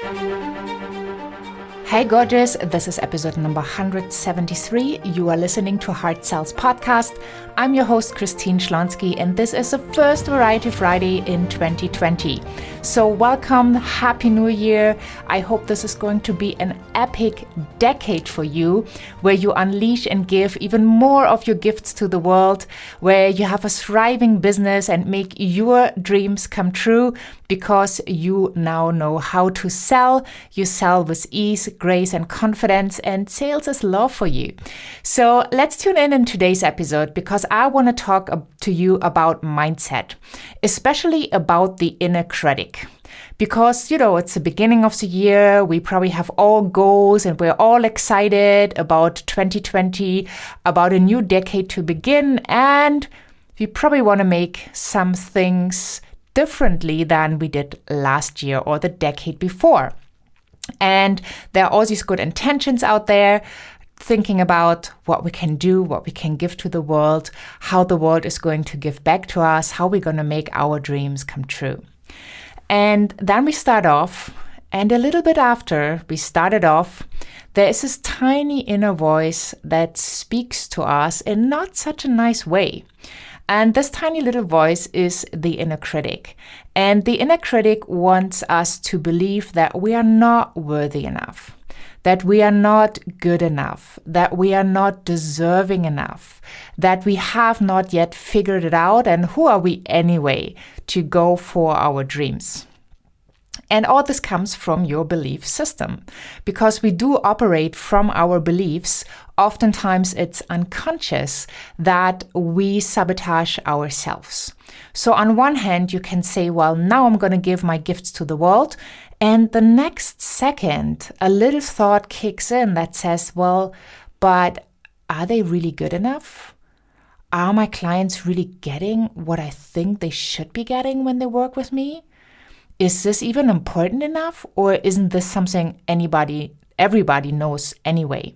Hey gorgeous, this is episode number 173. You are listening to Heart Sells Podcast. I'm your host Christine Schlonski, and this is the first Variety Friday in 2020. So welcome, Happy New Year. I hope this is going to be an epic decade for you, where you unleash and give even more of your gifts to the world, where you have a thriving business and make your dreams come true because you now know how to sell. You sell with ease, grace, and confidence, and sales is love for you. So let's tune in today's episode because I want to talk to you about mindset, especially about the inner critic. Because, it's the beginning of the year, we probably have all goals and we're all excited about 2020, about a new decade to begin, and we probably want to make some things differently than we did last year or the decade before. And there are all these good intentions out there, thinking about what we can do, what we can give to the world, how the world is going to give back to us, how we're going to make our dreams come true. And then we start off, and a little bit after we started off, there is this tiny inner voice that speaks to us in not such a nice way. And this tiny little voice is the inner critic. And the inner critic wants us to believe that we are not worthy enough, that we are not good enough, that we are not deserving enough, that we have not yet figured it out, and who are we anyway to go for our dreams. And all this comes from your belief system, because we do operate from our beliefs. Oftentimes it's unconscious that we sabotage ourselves. So on one hand, you can say, well, now I'm going to give my gifts to the world. And the next second, a little thought kicks in that says, well, but are they really good enough? Are my clients really getting what I think they should be getting when they work with me? Is this even important enough, or isn't this something everybody knows anyway?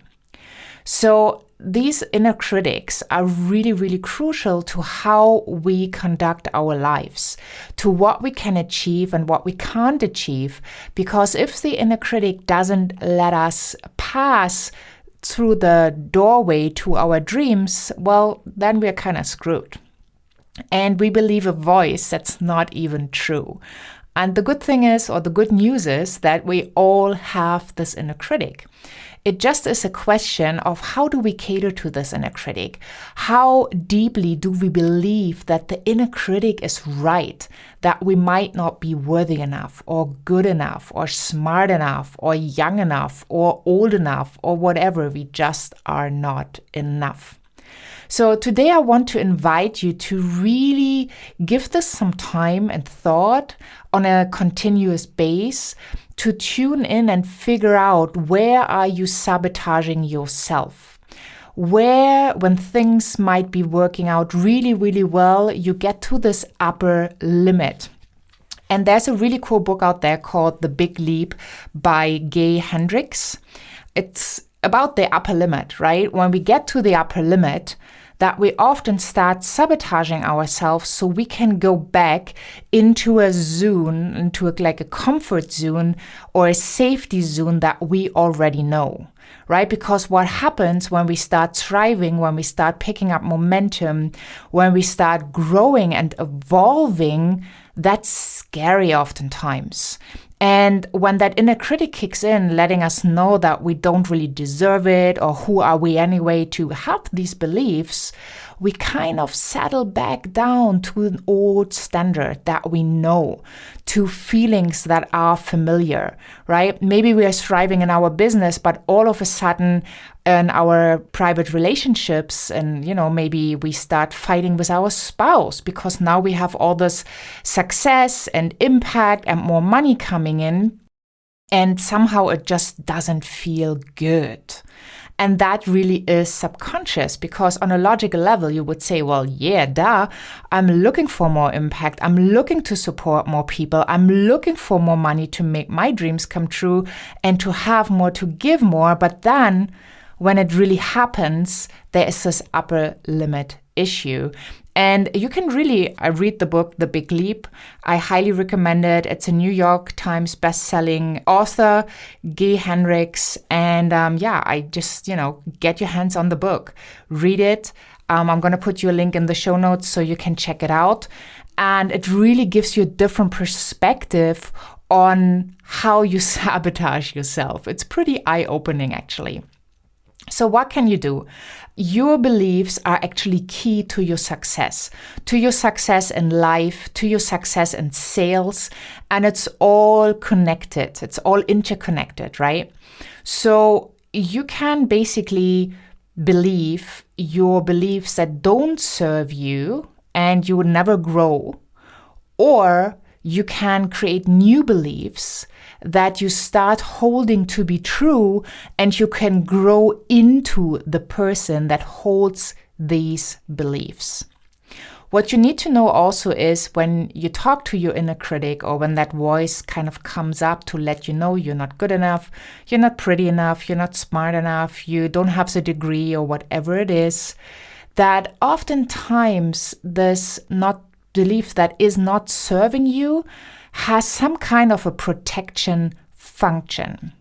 So these inner critics are really, really crucial to how we conduct our lives, to what we can achieve and what we can't achieve. Because if the inner critic doesn't let us pass through the doorway to our dreams, well, then we're kind of screwed. And we believe a voice that's not even true. And the good thing is, or the good news is, that we all have this inner critic. It just is a question of how do we cater to this inner critic? How deeply do we believe that the inner critic is right, that we might not be worthy enough, or good enough, or smart enough, or young enough, or old enough, or whatever, we just are not enough. So today I want to invite you to really give this some time and thought on a continuous base to tune in and figure out, where are you sabotaging yourself? Where, when things might be working out really, really well, you get to this upper limit. And there's a really cool book out there called The Big Leap by Gay Hendricks. It's about the upper limit, right? When we get to the upper limit, that we often start sabotaging ourselves so we can go back into a zone, into like a comfort zone or a safety zone that we already know, right? Because what happens when we start thriving, when we start picking up momentum, when we start growing and evolving, that's scary oftentimes. And when that inner critic kicks in, letting us know that we don't really deserve it, or who are we anyway to have these beliefs, we kind of settle back down to an old standard that we know, to feelings that are familiar, right? Maybe we are thriving in our business, but all of a sudden in our private relationships, and maybe we start fighting with our spouse because now we have all this success and impact and more money coming in, and somehow it just doesn't feel good. And that really is subconscious, because on a logical level, you would say, well, yeah, duh, I'm looking for more impact. I'm looking to support more people. I'm looking for more money to make my dreams come true and to have more, to give more. But then when it really happens, there is this upper limit issue. And you can really read the book, The Big Leap. I highly recommend it. It's a New York Times best-selling author, Guy Hendricks. And I just, get your hands on the book. Read it. I'm going to put you a link in the show notes so you can check it out. And it really gives you a different perspective on how you sabotage yourself. It's pretty eye-opening, actually. So what can you do? Your beliefs are actually key to your success in life, to your success in sales, and it's all connected. It's all interconnected, right? So you can basically believe your beliefs that don't serve you and you will never grow, or you can create new beliefs that you start holding to be true, and you can grow into the person that holds these beliefs. What you need to know also is when you talk to your inner critic, or when that voice kind of comes up to let you know you're not good enough, you're not pretty enough, you're not smart enough, you don't have the degree or whatever it is, that oftentimes this belief that is not serving you has some kind of a protection function.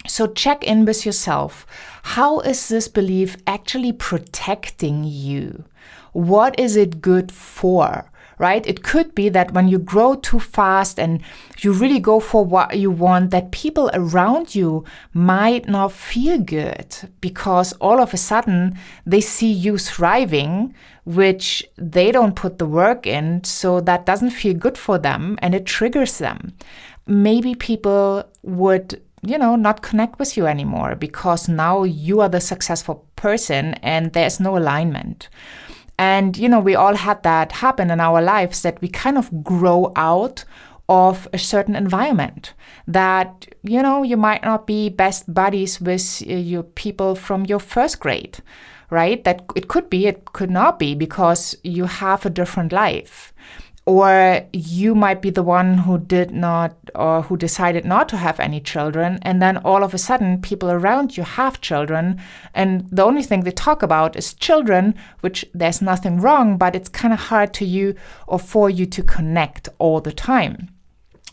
So check in with yourself. How is this belief actually protecting you? What is it good for? Right? It could be that when you grow too fast and you really go for what you want, that people around you might not feel good because all of a sudden they see you thriving, which they don't put the work in, so that doesn't feel good for them and it triggers them. Maybe people would, not connect with you anymore because now you are the successful person and there's no alignment. And, we all had that happen in our lives, that we kind of grow out of a certain environment, that, you might not be best buddies with your people from your first grade, right? That it could not be because you have a different life. Or you might be the one who did not, or who decided not to have any children, and then all of a sudden people around you have children, and the only thing they talk about is children, which there's nothing wrong, but it's kind of hard to you or for you to connect all the time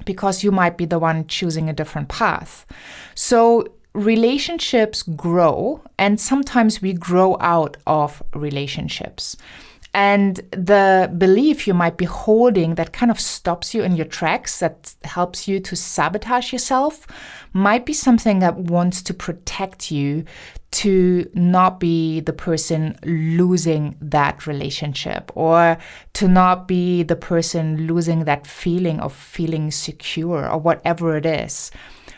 because you might be the one choosing a different path. So relationships grow, and sometimes we grow out of relationships. And the belief you might be holding that kind of stops you in your tracks, that helps you to sabotage yourself, might be something that wants to protect you to not be the person losing that relationship, or to not be the person losing that feeling of feeling secure, or whatever it is.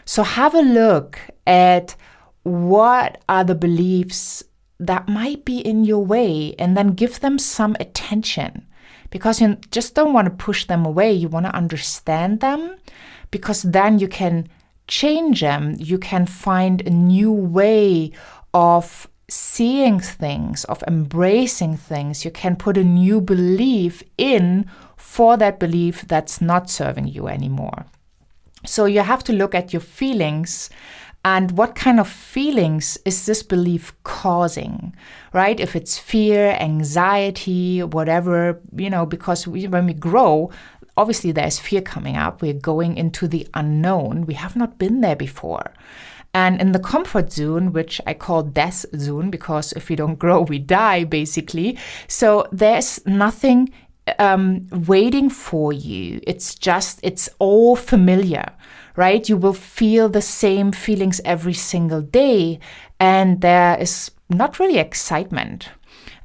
So have a look at what are the beliefs that might be in your way, and then give them some attention, because you just don't want to push them away. You want to understand them, because then you can change them. You can find a new way of seeing things, of embracing things. You can put a new belief in for that belief that's not serving you anymore. So you have to look at your feelings. And what kind of feelings is this belief causing, right? If it's fear, anxiety, whatever, because when we grow, obviously there's fear coming up. We're going into the unknown. We have not been there before. And in the comfort zone, which I call death zone, because if we don't grow, we die, basically. So there's nothing waiting for you. It's all familiar, right? You will feel the same feelings every single day, and there is not really excitement.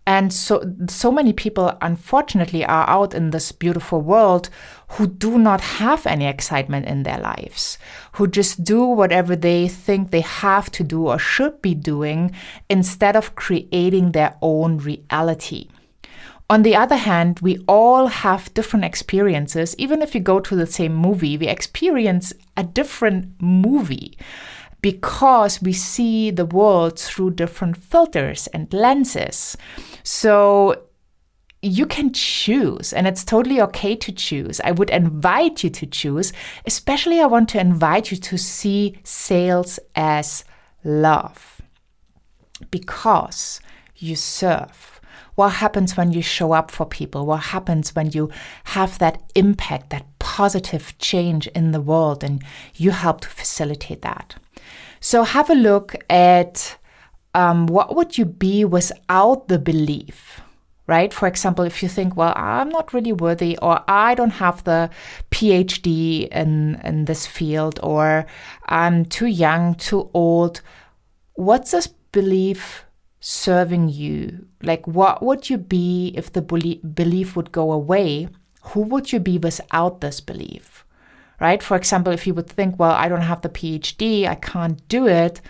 And so many people, unfortunately, are out in this beautiful world who do not have any excitement in their lives, who just do whatever they think they have to do or should be doing instead of creating their own reality. On the other hand, we all have different experiences. Even if you go to the same movie, we experience a different movie because we see the world through different filters and lenses. So you can choose, and it's totally okay to choose. I would invite you to choose. Especially, I want to invite you to see sales as love, because you serve. What happens when you show up for people? What happens when you have that impact, that positive change in the world, and you help to facilitate that? So have a look at what would you be without the belief, right? For example, if you think, well, I'm not really worthy, or I don't have the PhD in this field, or I'm too young, too old, what's this belief serving you? Like, what would you be if the belief would go away? Who would you be without this belief, right? For example, if you would think, well, I don't have the PhD, I can't do it,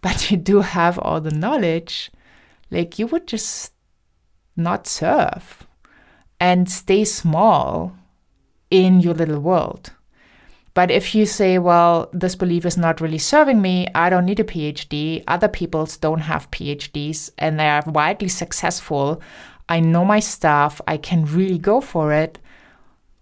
but you do have all the knowledge, like you would just not serve and stay small in your little world. But if you say, well, this belief is not really serving me, I don't need a PhD, other people don't have PhDs and they are widely successful, I know my stuff, I can really go for it,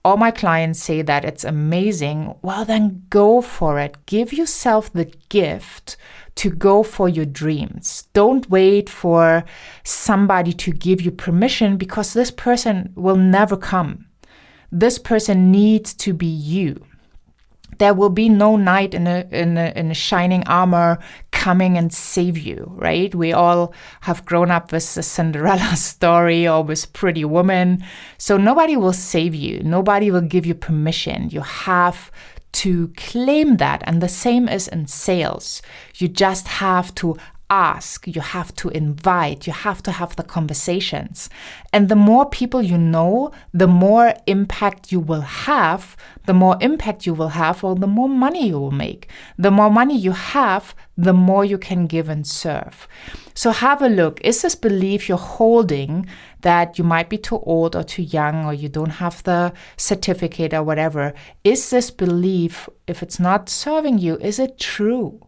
all my clients say that it's amazing, well, then go for it. Give yourself the gift to go for your dreams. Don't wait for somebody to give you permission, because this person will never come. This person needs to be you. There will be no knight in a shining armor coming and save you, right? We all have grown up with the Cinderella story or with Pretty Woman. So nobody will save you. Nobody will give you permission. You have to claim that. And the same is in sales. You just have to ask, you have to invite, you have to have the conversations. And the more people you know, the more impact you will have. The more impact you will have, well, the more money you will make. The more money you have, the more you can give and serve. So have a look. Is this belief you're holding that you might be too old or too young, or you don't have the certificate or whatever? Is this belief, if it's not serving you, is it true?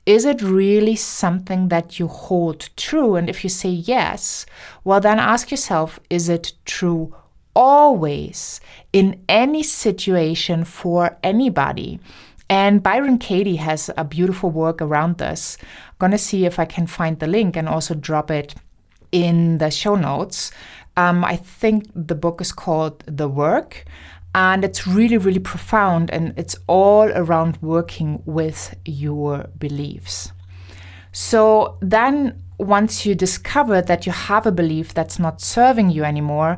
Is it really something that you hold true? And if you say yes, well, then ask yourself, is it true always in any situation for anybody? And Byron Katie has a beautiful work around this. I'm going to see if I can find the link and also drop it in the show notes. I think the book is called The Work. And it's really, really profound, and it's all around working with your beliefs. So then once you discover that you have a belief that's not serving you anymore,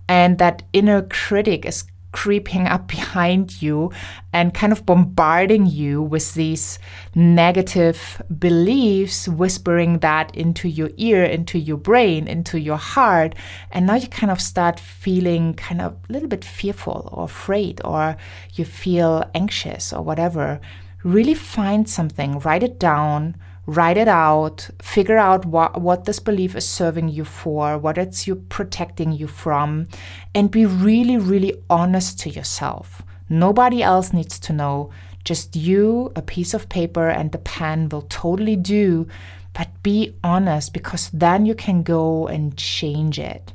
and that inner critic is creeping up behind you and kind of bombarding you with these negative beliefs, whispering that into your ear, into your brain, into your heart. And now you kind of start feeling kind of a little bit fearful or afraid, or you feel anxious or whatever. Really find something, write it down, write it out, figure out what this belief is serving you for, what it's you protecting you from, and be really, really honest to yourself. Nobody else needs to know. Just you, a piece of paper, and the pen will totally do. But be honest, because then you can go and change it.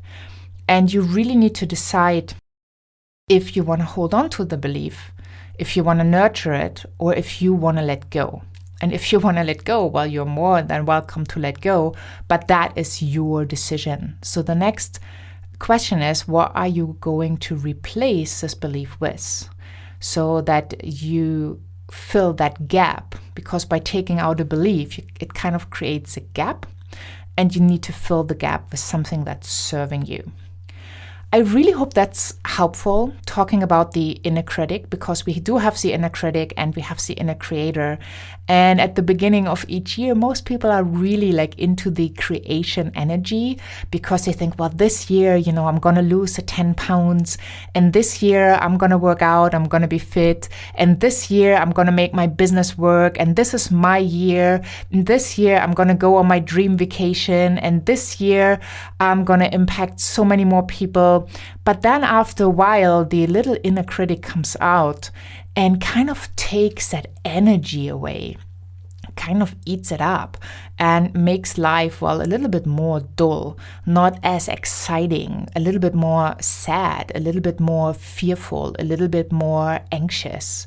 And you really need to decide if you want to hold on to the belief, if you want to nurture it, or if you want to let go. And if you want to let go, well, you're more than welcome to let go, but that is your decision. So the next question is, what are you going to replace this belief with, so that you fill that gap? Because by taking out a belief, it kind of creates a gap, and you need to fill the gap with something that's serving you. I really hope that's helpful, talking about the inner critic, because we do have the inner critic and we have the inner creator. And at the beginning of each year, most people are really like into the creation energy, because they think, well, this year, I'm going to lose 10 pounds. And this year I'm going to work out, I'm going to be fit. And this year I'm going to make my business work. And this is my year. And this year I'm going to go on my dream vacation. And this year I'm going to impact so many more people. But then after a while, the little inner critic comes out and kind of takes that energy away, kind of eats it up, and makes life, well, a little bit more dull, not as exciting, a little bit more sad, a little bit more fearful, a little bit more anxious.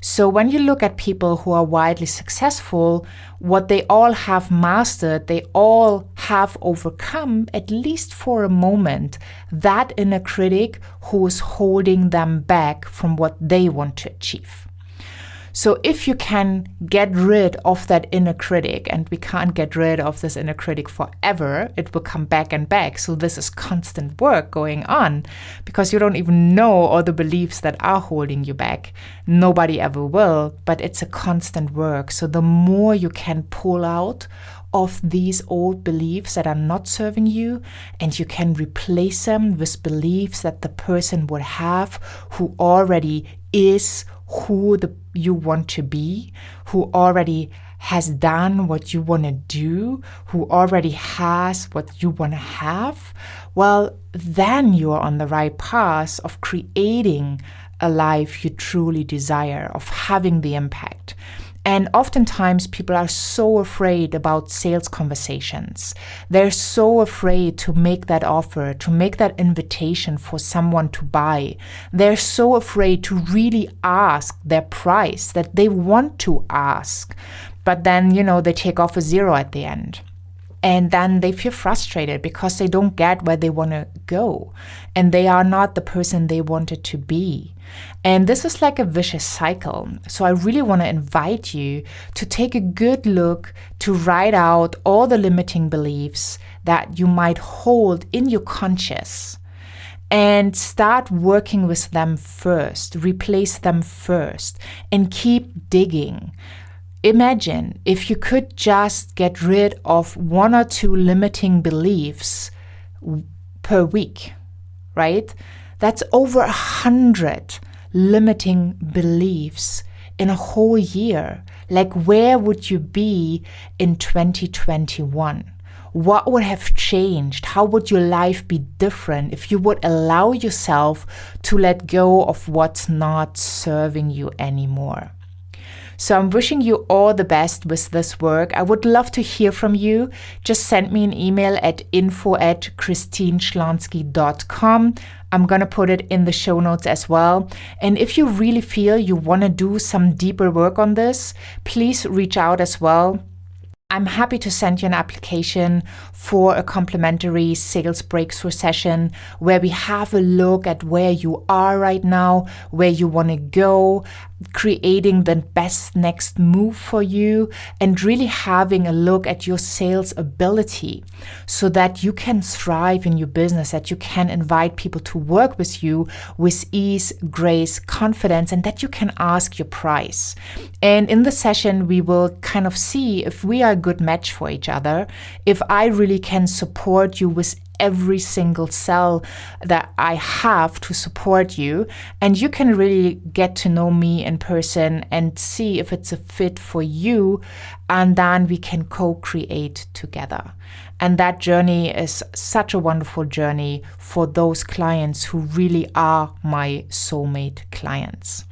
So when you look at people who are widely successful, what they all have mastered, they all have overcome, at least for a moment, that inner critic who is holding them back from what they want to achieve. So if you can get rid of that inner critic, and we can't get rid of this inner critic forever, it will come back and back. So this is constant work going on because you don't even know all the beliefs that are holding you back. Nobody ever will, but it's a constant work. So the more you can pull out of these old beliefs that are not serving you, and you can replace them with beliefs that the person would have who already is who you want to be, who already has done what you want to do, who already has what you want to have, well, then you are on the right path of creating a life you truly desire, of having the impact. And oftentimes people are so afraid about sales conversations. They're so afraid to make that offer, to make that invitation for someone to buy. They're so afraid to really ask their price that they want to ask. But then, they take off a zero at the end. And then they feel frustrated because they don't get where they want to go. And they are not the person they wanted to be. And this is like a vicious cycle. So I really want to invite you to take a good look, to write out all the limiting beliefs that you might hold in your conscious, and start working with them first, replace them first, and keep digging. Imagine if you could just get rid of 1 or 2 limiting beliefs per week, right? That's over 100 limiting beliefs in a whole year. Like, where would you be in 2021? What would have changed? How would your life be different if you would allow yourself to let go of what's not serving you anymore? So I'm wishing you all the best with this work. I would love to hear from you. Just send me an email at info@christineschlonski.com. I'm going to put it in the show notes as well. And if you really feel you want to do some deeper work on this, please reach out as well. I'm happy to send you an application for a complimentary sales breakthrough session where we have a look at where you are right now, where you want to go, creating the best next move for you, and really having a look at your sales ability so that you can thrive in your business, that you can invite people to work with you with ease, grace, confidence, and that you can ask your price. And in the session, we will kind of see if we are a good match for each other, if I really can support you with every single cell that I have to support you, and you can really get to know me in person and see if it's a fit for you, and then we can co-create together. And that journey is such a wonderful journey for those clients who really are my soulmate clients.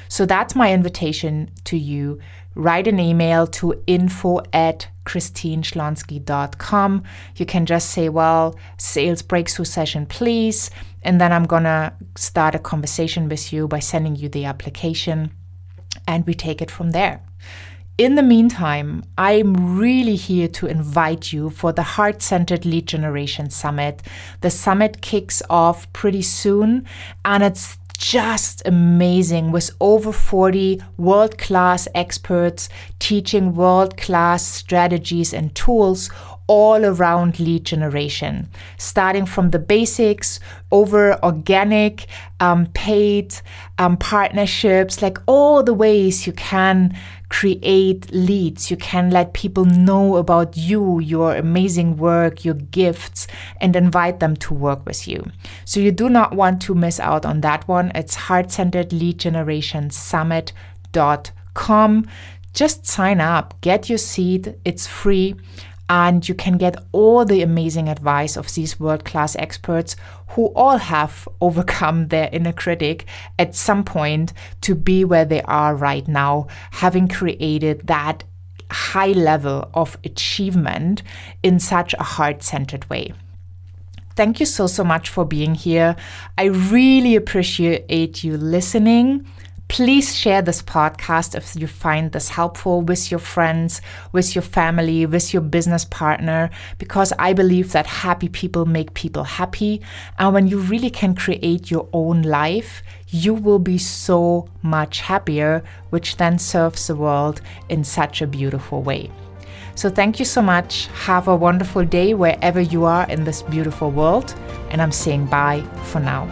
So that's my invitation to you. Write an email to info@christineschlonski.com. You can just say, sales breakthrough session, please. And then I'm going to start a conversation with you by sending you the application, and we take it from there. In the meantime, I'm really here to invite you for the Heart-Centered Lead Generation Summit. The summit kicks off pretty soon, and it's just amazing with over 40 world-class experts teaching world-class strategies and tools all around lead generation, starting from the basics over organic, paid partnerships, like all the ways you can create leads. You can let people know about you, your amazing work, your gifts, and invite them to work with you. So you do not want to miss out on that one. It's heartcenteredleadgenerationsummit.com. Just sign up, get your seat. It's free. And you can get all the amazing advice of these world-class experts who all have overcome their inner critic at some point to be where they are right now, having created that high level of achievement in such a heart-centered way. Thank you so much for being here. I really appreciate you listening. Please share this podcast if you find this helpful with your friends, with your family, with your business partner, because I believe that happy people make people happy. And when you really can create your own life, you will be so much happier, which then serves the world in such a beautiful way. So thank you so much. Have a wonderful day wherever you are in this beautiful world. And I'm saying bye for now.